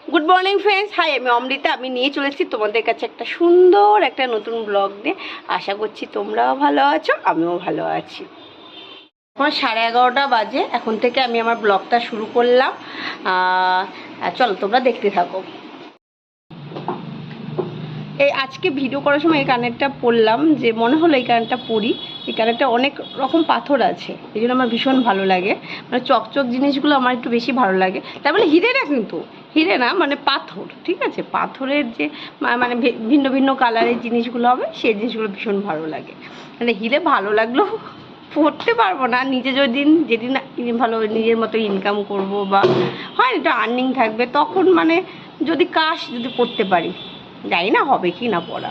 Good morning friends, high আমি অমৃতা। আমি নিয়ে চলেছি তোমাদের কাছে একটা সুন্দর একটা নতুন ব্লগ নিয়ে। আশা করছি তোমরাও ভালো আছো, আমিও ভালো আছি। এখন 11:30 বাজে। এখন থেকে আমি আমার ব্লগটা শুরু করলাম। চলো তোমরা দেখতে থাকো। এই আজকে ভিডিও করার সময় এই কানেরটা পরলাম, যে মনে হলো এই কানেরটা পরি। এই কানেরটা অনেক রকম পাথর আছে, এই জন্য আমার ভীষণ ভালো লাগে। মানে চকচক জিনিসগুলো আমার একটু বেশি ভালো লাগে। তার বলে হিরে না, কিন্তু হিরে না, মানে পাথর, ঠিক আছে? পাথরের যে মানে ভিন্ন ভিন্ন কালারের জিনিসগুলো হবে, সেই জিনিসগুলো ভীষণ ভালো লাগে। মানে হিরে ভালো লাগলেও পড়তে পারবো না। নিজে যেদিন ভালো নিজের মতো ইনকাম করব বা হয় একটু আর্নিং থাকবে, তখন মানে যদি পড়তে পারি, জানি না হবে কি না পড়া।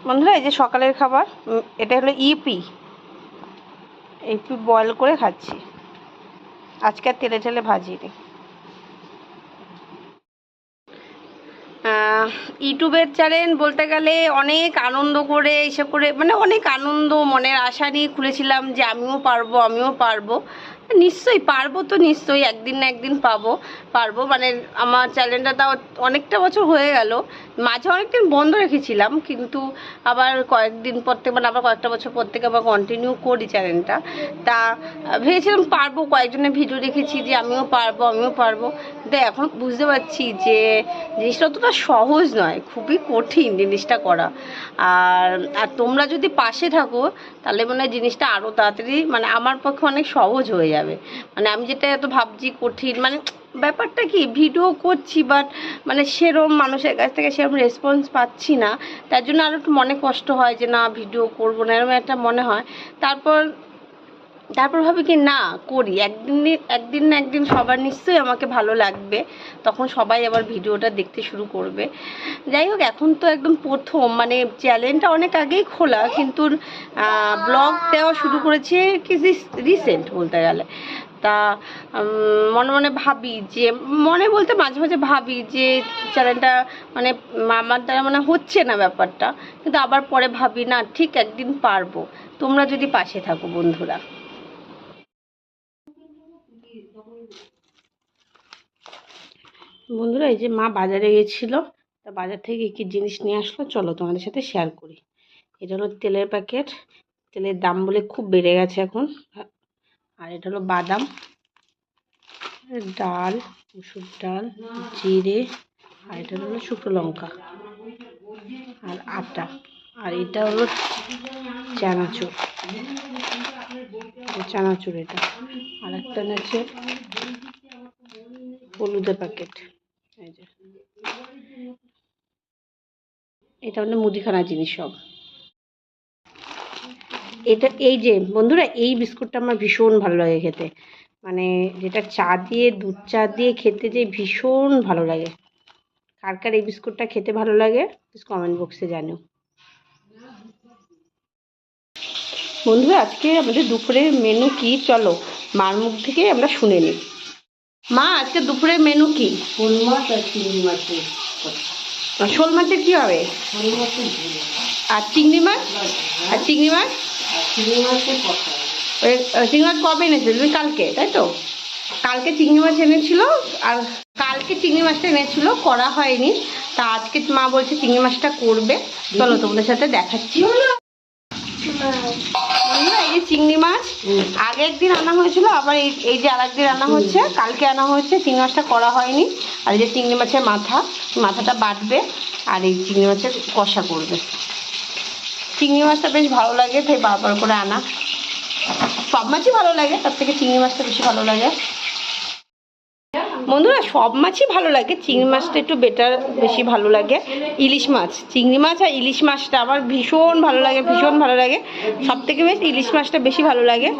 বন্ধুরা, এই যে সকালের খাবার, এটা হলো ইপি বয়েল করে খাচ্ছি। আজকে আর তেলে টেলে ভাজিনি। ইউটিউবের চ্যানেল বলতে গেলে অনেক আনন্দ করে এসব করে, মানে অনেক আনন্দ মনের আশা নিয়ে খুলেছিলাম যে আমিও পারবো। নিশ্চয়ই পারবো, তো নিশ্চয়ই একদিন না একদিন পারবো। মানে আমার চ্যানেলটা তাও অনেকটা বছর হয়ে গেল। মাঝে অনেকদিন বন্ধ রেখেছিলাম, কিন্তু আবার কয়েকদিন পর থেকে, মানে আবার কয়েকটা বছর পর থেকে আবার কন্টিনিউ করি চ্যানেলটা। তা ভেবেছিলাম পারবো, কয়েকজনের ভিডিও দেখেছি যে আমিও পারবো। কিন্তু এখন বুঝতে পারছি যে জিনিসটা অতটা সহজ নয়, খুবই কঠিন জিনিসটা করা। আর তোমরা যদি পাশে থাকো, তাহলে মানে জিনিসটা আরও তাড়াতাড়ি, মানে আমার পক্ষে অনেক সহজ হয়ে যাবে। মানে আমি যেটা এত ভাবছি কঠিন, মানে ব্যাপারটা কি, ভিডিও করছি বাট মানে সেরকম মানুষের কাছ থেকে সেরকম রেসপন্স পাচ্ছি না। তার জন্য আরও একটু মনে কষ্ট হয় যে না, ভিডিও করবো না, এরকম একটা মনে হয়। তারপর ভাবি কি না, করি, একদিন না একদিন সবার নিশ্চয়ই আমাকে ভালো লাগবে, তখন সবাই আবার ভিডিওটা দেখতে শুরু করবে। যাই হোক, এখন তো একদম প্রথম, মানে চ্যানেলটা অনেক আগেই খোলা, কিন্তু ব্লগ দেওয়া শুরু করেছে কি রিসেন্ট বলতে গেলে। তা মনে ভাবি যে, মনে বলতে মাঝে মাঝে ভাবি যে চ্যানেলটা মানে আমার দ্বারা মানে হচ্ছে না ব্যাপারটা, কিন্তু আবার পরে ভাবি না, ঠিক একদিন পারবো, তোমরা যদি পাশে থাকো বন্ধুরা। বন্ধুরা, এই যে মা বাজারে গেছিলো, তা বাজার থেকে কি জিনিস নিয়ে আসলো, চলো তোমাদের সাথে শেয়ার করি। এটা হলো তেলের প্যাকেট। তেলের দাম বলে খুব বেড়ে গেছে এখন। আর এটা হলো বাদাম, ডাল, মুসুর ডাল, জিরে, আর এটা হলো শুকনো লঙ্কা, আর আটা, আর এটা হলো চানাচুর এটা। আর একটা আছে হলুদের প্যাকেট। এই যে এটা হলো মুদিখানা জিনিস সব। এটা এই যে বন্ধুরা, এই বিস্কুটটা আমার ভীষণ ভালো লাগে খেতে। মানে যেটা চা দিয়ে, দুধ চা দিয়ে খেতে যে ভীষণ ভালো লাগে। কার কার এই বিস্কুটটা খেতে ভালো লাগে প্লিজ কমেন্ট বক্সে জানিও। বন্ধুরা, আজকে আমাদের দুপুরের মেনু কি, চলো মার মুখ থেকে আমরা শুনে নিই। মা, আজকে দুপুরের মেনু কি? শোল মাছ আর চিংড়ি মাছের। শোল মাছের কি হবে? শোল মাছের আর চিংড়ি মাছ? আর চিংড়ি মাছ? চিংড়ি মাছের কথা। চিংড়ি মাছ কবে এনেছিল তুমি? কালকে, তাই তো? কালকে চিংড়ি মাছ এনেছিল, আর কালকে চিংড়ি মাছটা এনেছিল, করা হয়নি। তা আজকে মা বলছে চিংড়ি মাছটা করবে। চলো তোমাদের সাথে দেখাচ্ছি। এই যে চিংড়ি মাছ আগে একদিন আনা হয়েছিল, আবার এই যে আরেকদিন আনা হচ্ছে, কালকে আনা হয়েছে। চিংড়ি মাছটা করা হয়নি। আর এই যে চিংড়ি মাছের মাথাটা বাটবে, আর এই চিংড়ি মাছের কষা করবে। চিংড়ি মাছটা বেশ ভালো লাগে, তাই বারবার করে আনা। সব মাছই ভালো লাগে, তার থেকে চিংড়ি মাছটা বেশি ভালো লাগে। বন্ধুরা, সব মাছই ভালো লাগে, চিংড়ি মাছটা একটু বেশি ভালো লাগে। ইলিশ মাছ, চিংড়ি মাছ আর ইলিশ মাছটা আমার ভীষণ ভালো লাগে। সব থেকে বেশি ইলিশ মাছটা বেশি ভালো লাগে।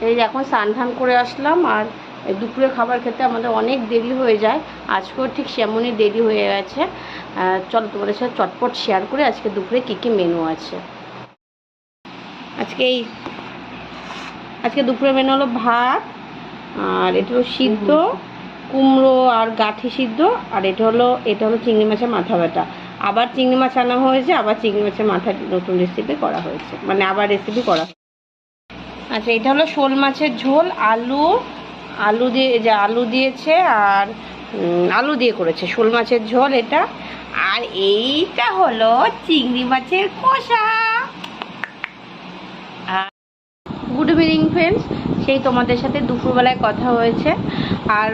এই যে এখন স্নান করে আসলাম, আর দুপুরে খাবার খেতে আমাদের অনেক দেরি হয়ে যায়। আজকেও ঠিক সেমনই দেরি হয়ে গেছে। চলো তোমাদের সাথে চটপট শেয়ার করে আজকে দুপুরে কী মেনু আছে। আজকে দুপুরে মেনু হলো ভাত, আর এটা হলো সিদ্ধ কুমড়ো আর গাঠি সিদ্ধ, আর এটা হলো চিংড়ি মাছের মাথা বাটা। আবার চিংড়ি মাছ আনা হয়েছে, আবার চিংড়ি মাছের মাথা নতুন রেসিপি করা হয়েছে, মানে আবার রেসিপি করা। আচ্ছা, এটা হলো শোল মাছের ঝোল, আলু আলু দিয়ে যে আলু দিয়েছে আর আলু দিয়ে করেছে শোল মাছের ঝোল এটা। আর এইটা হলো চিংড়ি মাছের কষা। গুড ইভিনিং ফ্রেন্ডস, সেই তোমাদের সাথে দুপুরবেলায় কথা হয়েছে আর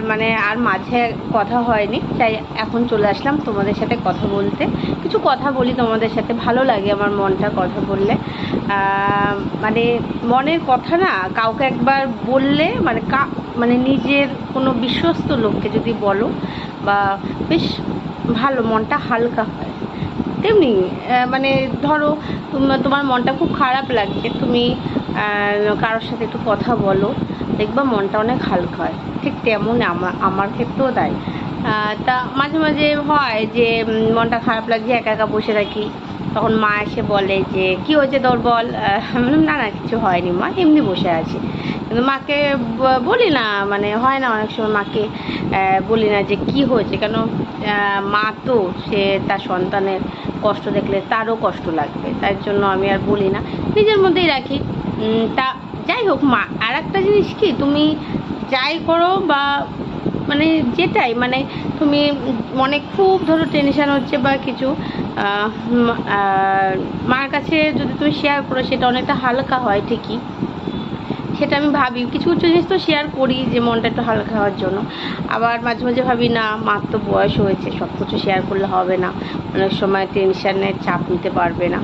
আর মাঝে কথা হয়নি, তাই এখন চলে আসলাম তোমাদের সাথে কথা বলতে। কিছু কথা বলি তোমাদের সাথে, ভালো লাগে আমার মনটা কথা বললে। মনের কথা না কাউকে একবার বললে নিজের কোনো বিশ্বস্ত লোককে যদি বলো বা বেশ ভালো, মনটা হালকা হয়। তেমনি ধরো তোমার মনটা খুব খারাপ লাগছে, তুমি কারোর সাথে একটু কথা বলো, দেখবা মনটা অনেক হালকা হয়। ঠিক তেমন আমার ক্ষেত্রেও তাই। তা মাঝে মাঝে হয় যে মনটা খারাপ লাগছে, একা একা বসে থাকি, তখন মা এসে বলে যে কি হয়েছে তোর বল। না না কিছু হয়নি মা, এমনি বসে আছি। কিন্তু মাকে বলি না, হয় না অনেক সময় মাকে বলি না যে কি হয়েছে, কেন মা তো সে তার সন্তানের কষ্ট দেখলে তারও কষ্ট লাগবে, তাই জন্য আমি আর বলি না, নিজের মধ্যেই রাখি। তা যাই হোক, মা আর একটা জিনিস কি, তুমি যাই করো বা যেটাই তুমি মনে খুব ধরো টেনশন হচ্ছে বা কিছু, মার কাছে যদি তুমি শেয়ার করো সেটা অনেকটা হালকা হয় ঠিকই। সেটা আমি ভাবি, কিছু কিছু জিনিস তো শেয়ার করি যে মনটা একটু হালকা হওয়ার জন্য। আবার মাঝে মাঝে ভাবি না, মার তো বয়স হয়েছে, সব কিছু শেয়ার করলে হবে না, অনেক সময় টেনশনের চাপ নিতে পারবে না,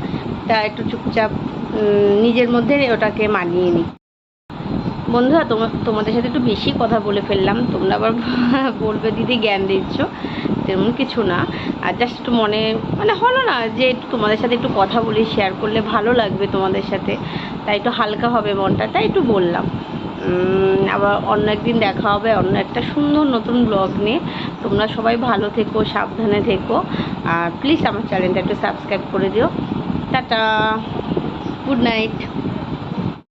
তা একটু চুপচাপ নিজের মধ্যে ওটাকে মানিয়ে নিই। বন্ধুরা, তোমাদের সাথে একটু বেশি কথা বলে ফেললাম, তোমরা আবার বলবে দিদি জ্ঞান দিচ্ছ, তেমন কিছু না। আর জাস্ট একটু মনে হলো না যে একটু তোমাদের সাথে একটু কথা বলি, শেয়ার করলে ভালো লাগবে তোমাদের সাথে, তাই একটু হালকা হবে মনটা, তাই একটু বললাম। আবার অন্য একদিন দেখা হবে অন্য একটা সুন্দর নতুন ব্লগ নিয়ে। তোমরা সবাই ভালো থেকো, সাবধানে থেকো, আর প্লিজ আমার চ্যানেলটা একটু সাবস্ক্রাইব করে দিও। Tata, good night.